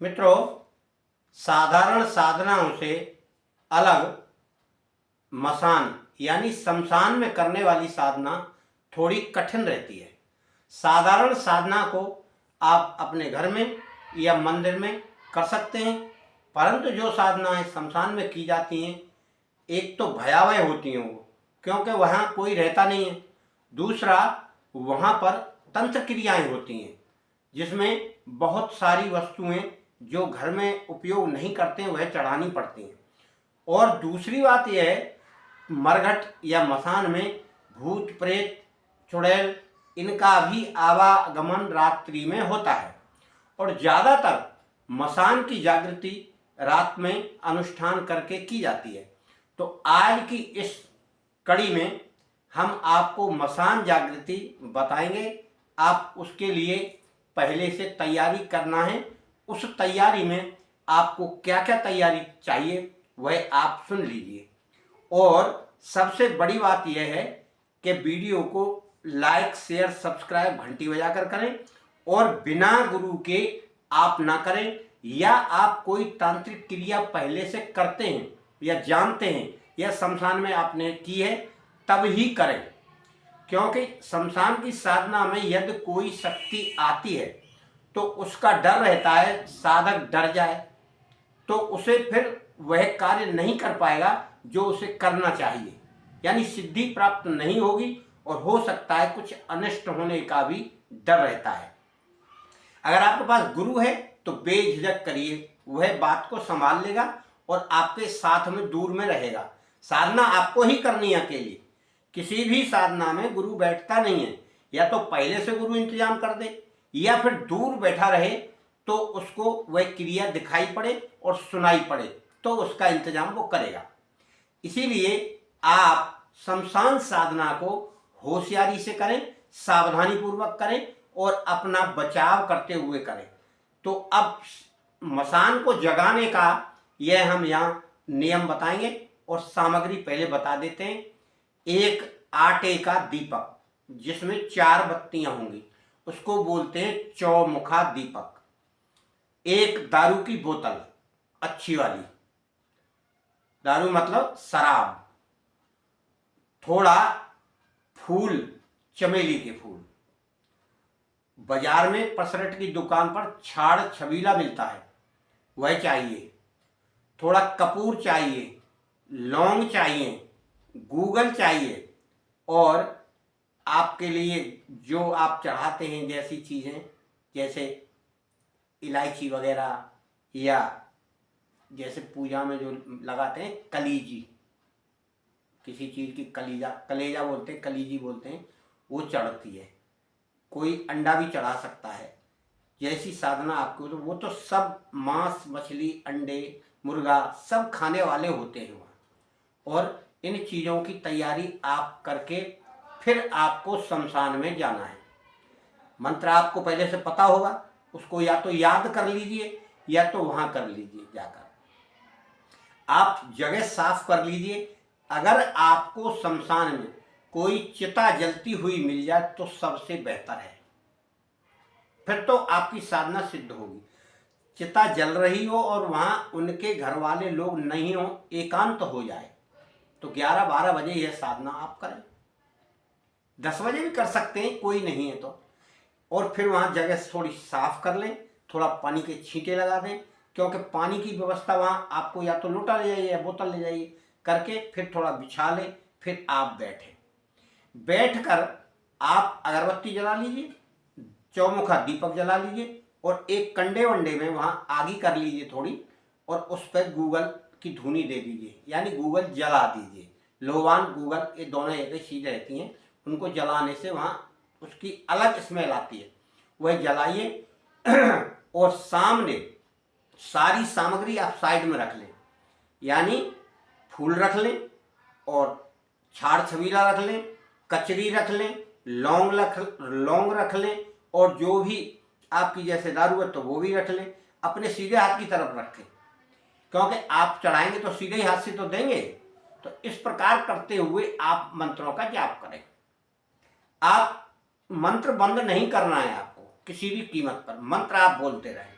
मित्रों, साधारण साधनाओं से अलग मसान यानी शमशान में करने वाली साधना थोड़ी कठिन रहती है। साधारण साधना को आप अपने घर में या मंदिर में कर सकते हैं, परंतु जो साधनाएं शमशान में की जाती हैं, एक तो भयावह होती हैं वो, क्योंकि वहाँ कोई रहता नहीं है। दूसरा, वहाँ पर तंत्र क्रियाएं होती हैं जिसमें बहुत सारी वस्तुएं जो घर में उपयोग नहीं करते हैं वह चढ़ानी पड़ती हैं। और दूसरी बात यह है, मरघट या मसान में भूत प्रेत चुड़ैल इनका भी आवागमन रात्रि में होता है और ज़्यादातर मसान की जागृति रात में अनुष्ठान करके की जाती है। तो आज की इस कड़ी में हम आपको मसान जागृति बताएंगे। आप उसके लिए पहले से तैयारी करना है। उस तैयारी में आपको क्या क्या तैयारी चाहिए वह आप सुन लीजिए। और सबसे बड़ी बात यह है कि वीडियो को लाइक शेयर सब्सक्राइब घंटी बजाकर करें और बिना गुरु के आप ना करें, या आप कोई तांत्रिक क्रिया पहले से करते हैं या जानते हैं या शमशान में आपने की है तब ही करें, क्योंकि शमशान की साधना में यदि कोई शक्ति आती है तो उसका डर रहता है, साधक डर जाए तो उसे फिर वह कार्य नहीं कर पाएगा जो उसे करना चाहिए, यानी सिद्धि प्राप्त नहीं होगी और हो सकता है कुछ अनिष्ट होने का भी डर रहता है। अगर आपके पास गुरु है तो बेझिझक करिए, वह बात को संभाल लेगा और आपके साथ में दूर में रहेगा। साधना आपको ही करनी है अकेली। किसी भी साधना में गुरु बैठता नहीं है, या तो पहले से गुरु इंतजाम कर दे या फिर दूर बैठा रहे तो उसको वह क्रिया दिखाई पड़े और सुनाई पड़े तो उसका इंतजाम वो करेगा। इसीलिए आप शमशान साधना को होशियारी से करें, सावधानी पूर्वक करें और अपना बचाव करते हुए करें। तो अब मसान को जगाने का यह हम यहाँ नियम बताएंगे और सामग्री पहले बता देते हैं। एक आटे का दीपक जिसमें 4 बत्तियां होंगी उसको बोलते हैं चौमुखा दीपक। एक दारू की बोतल अच्छी वाली, दारू मतलब शराब, थोड़ा फूल, चमेली के फूल, बाजार में पसरट की दुकान पर छाड़ छबीला मिलता है वह चाहिए, थोड़ा कपूर चाहिए, लौंग चाहिए, गूगल चाहिए, और आपके लिए जो आप चढ़ाते हैं जैसी चीज़ें, जैसे इलायची वगैरह, या जैसे पूजा में जो लगाते हैं कलीजी, किसी चीज़ की कलेजा बोलते हैं, कलीजी बोलते हैं, वो चढ़ती है। कोई अंडा भी चढ़ा सकता है। जैसी साधना आपको, तो वो तो सब मांस मछली अंडे मुर्गा सब खाने वाले होते हैं वहाँ। और इन चीज़ों की तैयारी आप करके फिर आपको शमशान में जाना है। मंत्र आपको पहले से पता होगा, उसको या तो याद कर लीजिए या तो वहाँ कर लीजिए जाकर। आप जगह साफ कर लीजिए। अगर आपको शमशान में कोई चिता जलती हुई मिल जाए तो सबसे बेहतर है, फिर तो आपकी साधना सिद्ध होगी। चिता जल रही हो और वहाँ उनके घर वाले लोग नहीं हो, एकांत हो जाए, तो 11-12 बजे यह साधना आप करें। 10 बजे भी कर सकते हैं, कोई नहीं है तो। और फिर वहाँ जगह थोड़ी साफ कर लें, थोड़ा पानी के छींटे लगा दें, क्योंकि पानी की व्यवस्था वहाँ आपको या तो लोटा ले जाइए या बोतल ले जाइए करके फिर थोड़ा बिछा लें। फिर आप बैठकर आप अगरबत्ती जला लीजिए, चौमुखा दीपक जला लीजिए और एक कंडे वंडे में वहाँ आगी कर लीजिए थोड़ी, और उस पर गूगल की धुनी दे दीजिए, यानी गूगल जला दीजिए। लोबान गूगल ये दोनों एक चीज़ रहती हैं, उनको जलाने से वहाँ उसकी अलग स्मेल आती है, वह जलाइए। और सामने सारी सामग्री आप साइड में रख लें, यानी फूल रख लें और छाड़ छबीला रख लें, कचरी रख लें, लौंग रख लें, और जो भी आपकी जैसे दारू है तो वो भी रख लें। अपने सीधे हाथ की तरफ रखें, क्योंकि आप चढ़ाएंगे तो सीधे ही हाथ से तो देंगे। तो इस प्रकार करते हुए आप मंत्रों का जाप करें। आप मंत्र बंद नहीं करना है आपको, किसी भी कीमत पर मंत्र आप बोलते रहें।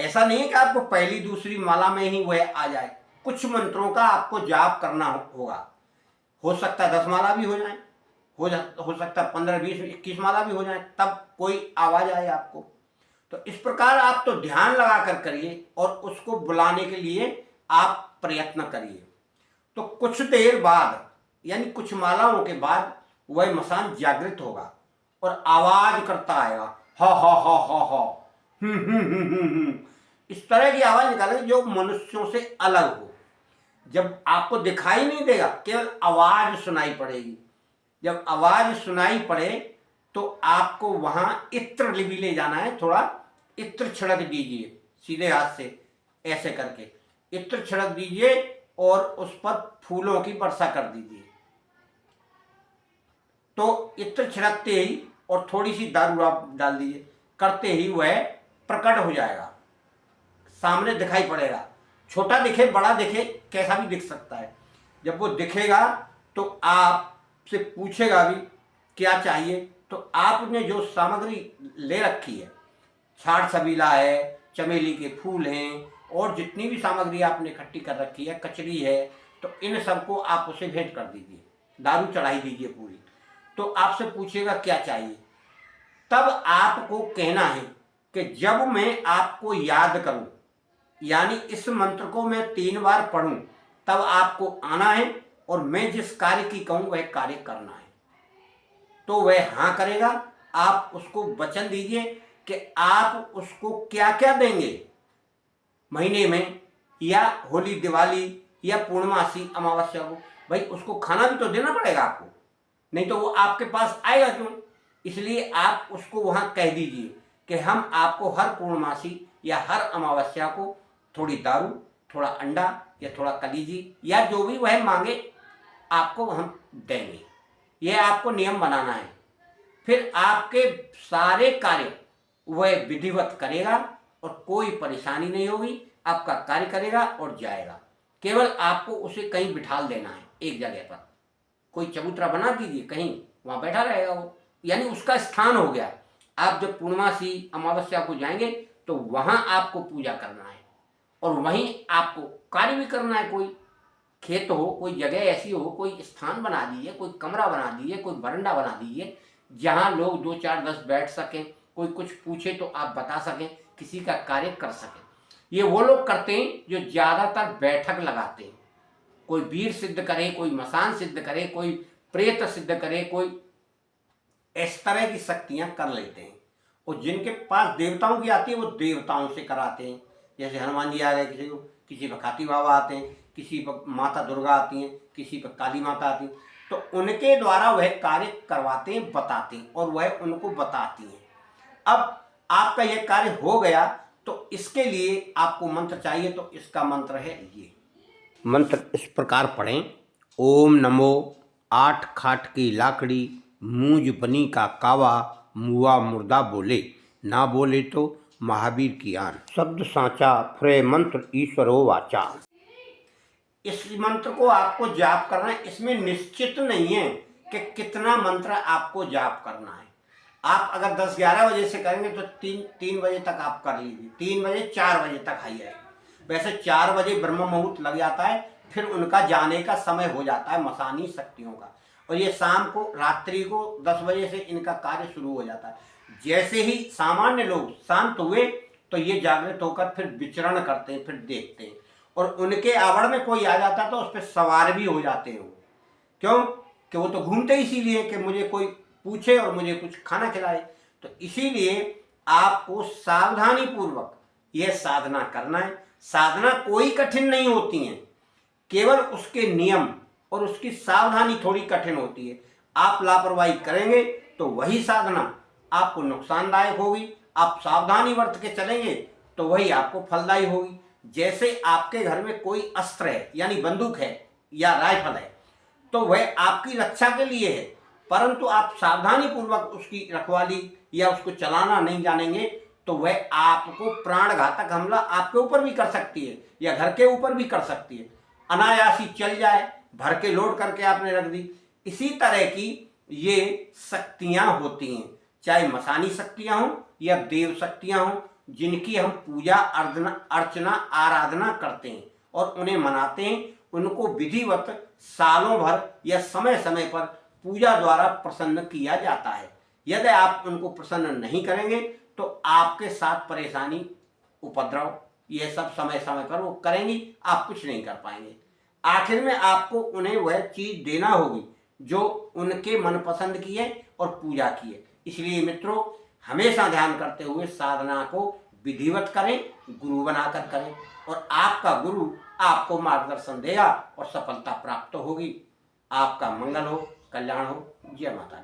ऐसा नहीं है कि आपको पहली दूसरी माला में ही वह आ जाए। कुछ मंत्रों का आपको जाप करना होगा। हो सकता है 10 माला भी हो जाए, हो सकता है 15, 20, 21 माला भी हो जाए, तब कोई आवाज आए आपको। तो इस प्रकार आप तो ध्यान लगा कर करिए और उसको बुलाने के लिए आप प्रयत्न करिए। तो कुछ देर बाद यानी कुछ मालाओं के बाद वह मसान जागृत होगा और आवाज करता आएगा, हा हा हा हा हा, इस तरह की आवाज निकालेगा जो मनुष्यों से अलग हो। जब आपको दिखाई नहीं देगा, केवल आवाज सुनाई पड़ेगी। जब आवाज सुनाई पड़े तो आपको वहां इत्र भी ले जाना है, थोड़ा इत्र छिड़क दीजिए सीधे हाथ से ऐसे करके इत्र छिड़क दीजिए और उस पर फूलों की वर्षा कर दीजिए। तो इत्र छिड़कते ही और थोड़ी सी दारू आप डाल दीजिए, करते ही वह प्रकट हो जाएगा, सामने दिखाई पड़ेगा। छोटा दिखे बड़ा दिखे कैसा भी दिख सकता है। जब वो दिखेगा तो आपसे पूछेगा भी क्या चाहिए, तो आपने जो सामग्री ले रखी है, छाड़ सबीला है, चमेली के फूल हैं और जितनी भी सामग्री आपने इकट्ठी कर रखी है, कचरी है, तो इन सबको आप उसे भेंट कर दीजिए, दारू चढ़ाई दीजिए पूरी। तो आपसे पूछेगा क्या चाहिए, तब आपको कहना है कि जब मैं आपको याद करूं, यानी इस मंत्र को मैं 3 बार पढ़ूं, तब आपको आना है और मैं जिस कार्य की कहूं वह कार्य करना है। तो वह हाँ करेगा। आप उसको वचन दीजिए कि आप उसको क्या क्या देंगे महीने में, या होली दिवाली या पूर्णमासी अमावस्या को। भाई उसको खाना भी तो देना पड़ेगा आपको, नहीं तो वो आपके पास आएगा क्यों। इसलिए आप उसको वहां कह दीजिए कि हम आपको हर पूर्णमासी या हर अमावस्या को थोड़ी दारू, थोड़ा अंडा या थोड़ा कलीजी या जो भी वह मांगे आपको हम देंगे। यह आपको नियम बनाना है। फिर आपके सारे कार्य वह विधिवत करेगा और कोई परेशानी नहीं होगी, आपका कार्य करेगा और जाएगा। केवल आपको उसे कहीं बिठाल देना है, एक जगह पर कोई चबूतरा बना दीजिए, कहीं वहां बैठा रहेगा वो, यानी उसका स्थान हो गया। आप जब पूर्णमासी अमावस्या को जाएंगे तो वहां आपको पूजा करना है और वहीं आपको कार्य भी करना है। कोई खेत हो, कोई जगह ऐसी हो, कोई स्थान बना दीजिए, कोई कमरा बना दीजिए, कोई बरंडा बना दीजिए जहां लोग 2, 4, 10 बैठ सकें। कोई कुछ पूछे तो आप बता सकें, किसी का कार्य कर सकें। ये वो लोग करते हैं जो ज्यादातर बैठक लगाते हैं। कोई वीर सिद्ध करे, कोई मसान सिद्ध करे, कोई प्रेत सिद्ध करे, कोई इस तरह की शक्तियां कर लेते हैं। और जिनके पास देवताओं की आती है वो देवताओं से कराते हैं। जैसे हनुमान जी आ गए, किसी पर खाती बाबा आते हैं, किसी पर माता दुर्गा आती हैं, किसी पर काली माता आती हैं। तो उनके द्वारा वह कार्य करवाते हैं, बताते हैं और वह उनको बताती हैं। अब आपका यह कार्य हो गया तो इसके लिए आपको मंत्र चाहिए, तो इसका मंत्र है ये मंत्र इस प्रकार पढ़ें। ओम नमो 8 खाट की लाकड़ी, मूंज बनी का कावा, मुआ मुर्दा बोले, ना बोले तो महावीर की आन। शब्द सांचा फ्रे मंत्र ईश्वरो वाचा। इस मंत्र को आपको जाप करना है। इसमें निश्चित नहीं है कि कितना मंत्र आपको जाप करना है। आप अगर 10-11 बजे से करेंगे तो 3 बजे तक आप कर लीजिए, 3 बजे 4 बजे तक आइए। वैसे 4 बजे ब्रह्म मुहूर्त लग जाता है, फिर उनका जाने का समय हो जाता है मसानी शक्तियों का, और ये शाम को रात्रि को 10 बजे से इनका कार्य शुरू हो जाता है। जैसे ही सामान्य लोग शांत हुए तो ये जागृत होकर फिर विचरण करते हैं, फिर देखते हैं, और उनके आवड़ में कोई आ जाता है तो उस पर सवार भी हो जाते हैं। क्यों कि वो तो घूमते इसीलिए कि मुझे कोई पूछे और मुझे कुछ खाना खिलाए। तो इसीलिए आपको सावधानी पूर्वक यह साधना करना है। साधना कोई कठिन नहीं होती है, केवल उसके नियम और उसकी सावधानी थोड़ी कठिन होती है। आप लापरवाही करेंगे तो वही साधना आपको नुकसानदायक होगी, आप सावधानी बरत के चलेंगे तो वही आपको फलदायी होगी। जैसे आपके घर में कोई अस्त्र है, यानी बंदूक है या राइफल है, तो वह आपकी रक्षा के लिए है, परंतु आप सावधानी पूर्वक उसकी रखवाली या उसको चलाना नहीं जानेंगे तो वह आपको प्राणघातक हमला आपके ऊपर भी कर सकती है या घर के ऊपर भी कर सकती है। अनायासी चल जाए, भर के लोड करके आपने रख दी। इसी तरह की ये शक्तियां होती हैं, चाहे मसानी शक्तियां हों या देव शक्तियां हों, जिनकी हम पूजा अर्चना आराधना करते हैं और उन्हें मनाते हैं, उनको विधिवत सालों भर या समय समय पर पूजा द्वारा प्रसन्न किया जाता है। यदि आप उनको प्रसन्न नहीं करेंगे तो आपके साथ परेशानी, उपद्रव, यह सब समय समय पर वो करेंगी, आप कुछ नहीं कर पाएंगे। आखिर में आपको उन्हें वह चीज देना होगी जो उनके मनपसंद की है और पूजा की है। इसलिए मित्रों, हमेशा ध्यान करते हुए साधना को विधिवत करें, गुरु बनाकर करें, और आपका गुरु आपको मार्गदर्शन देगा और सफलता प्राप्त होगी। आपका मंगल हो, कल्याण हो। जय माता दी।